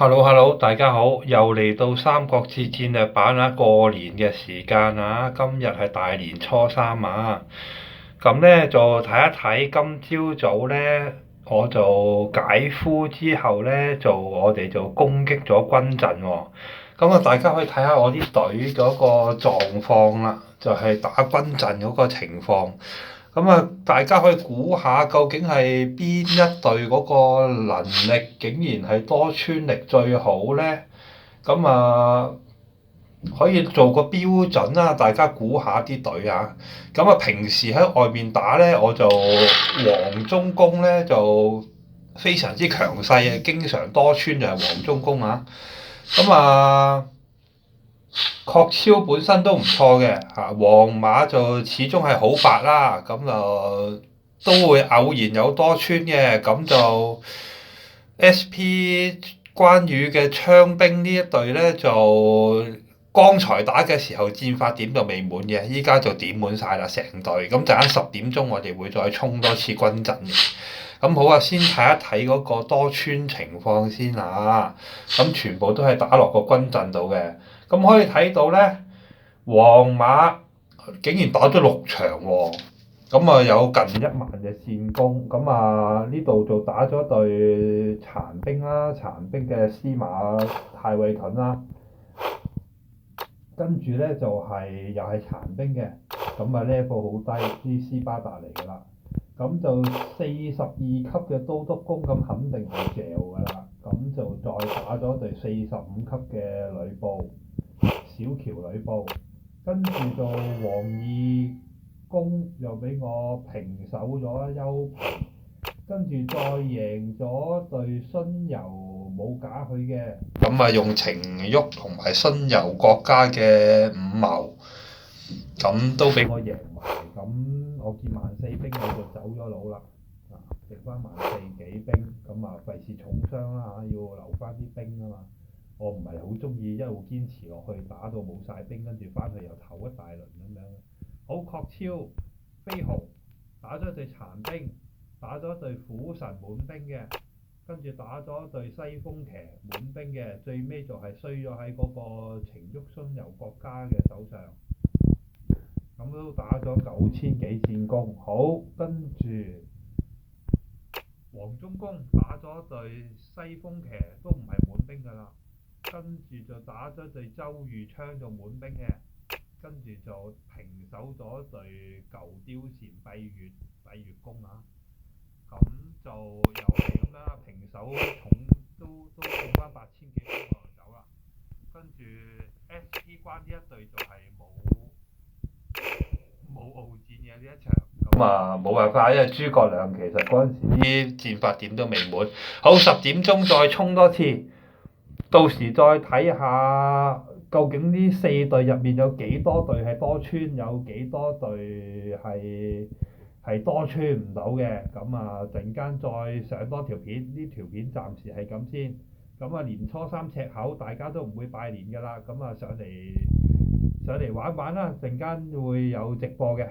Hello，大家好，又嚟到《三國志戰略版》啦，過年嘅時間啊，今日係大年初三啊，咁咧就睇一睇今朝早咧，我就解呼之後咧，我哋就攻擊咗軍陣喎，咁啊大家可以睇下我啲隊嗰個狀況啦，就係打軍陣嗰個情況。咁啊，大家可以估下究竟係邊一隊嗰個能力竟然係多穿力最好咧？咁啊，可以做個標準啦，大家估下啲隊啊。咁啊，平時喺外面打咧，我就黃忠公咧就非常之強勢嘅，經常多穿就係黃忠公啊。咁啊〜郭超本身都唔錯嘅嚇，皇馬就始終係好白啦，咁就都會偶然有多穿嘅，咁就 S.P. 關羽嘅槍兵呢一隊呢，就剛才打嘅時候戰法點就未滿嘅，依家就點滿晒啦成隊，咁陣間10點鐘我哋會再衝多次軍陣嘅。咁好啊，先睇一睇嗰個多穿情況先啊，咁全部都係打落個軍陣度嘅。咁可以睇到咧，皇馬竟然打咗6場喎，咁啊有近1萬嘅戰功，咁啊呢度就打咗隊殘兵啦，殘兵嘅司馬太尉盾啦，跟住咧就又係殘兵嘅，咁啊 level 好低，啲斯巴達嚟㗎啦，咁就42級嘅都督公，咁肯定係嚼㗎啦，咁就再打咗隊45級嘅呂布。小喬呂布，跟住就黃義公又俾我平手咗丘平，跟住再贏咗對荀攸冇假佢嘅，咁啊用程昱同埋荀攸國家嘅5謀，咁都俾我贏埋，咁我見14兵我就走咗佬啦，剩翻14幾兵，咁啊費事重傷啦嚇，要留翻啲兵啊嘛。我唔係好中意一路堅持落去，打到冇晒兵，跟住翻去又唞一大輪咁樣。好，郭超、飛鴻打咗隊殘兵，打咗隊虎神滿兵嘅，跟住打咗隊西風騎滿兵嘅，最尾就係衰咗喺嗰個程昱荀攸國家嘅手上。咁都打咗9000幾戰功。好，跟住黃忠公打咗隊西風騎，都唔係滿兵㗎啦。跟住就打咗隊周豫昌就滿兵嘅，跟住就平手咗隊舊貂蟬閉月公啊，咁就又係咁啦，平手重都剩翻8000幾兵我就走啦，跟住 S.P. 關呢一隊就係冇鏖戰嘅呢一場，咁啊冇辦法，因為諸葛亮其實嗰陣時啲戰法點都未滿，好10點鐘再衝多次。到時再睇下究竟呢4隊入面有幾多隊係多穿，有幾多隊係多穿唔到嘅。咁啊陣間再上多條片，呢條片暫時係咁先。咁啊年初三赤口，大家都唔會拜年㗎啦。咁啊上嚟玩玩啦，陣間會有直播嘅。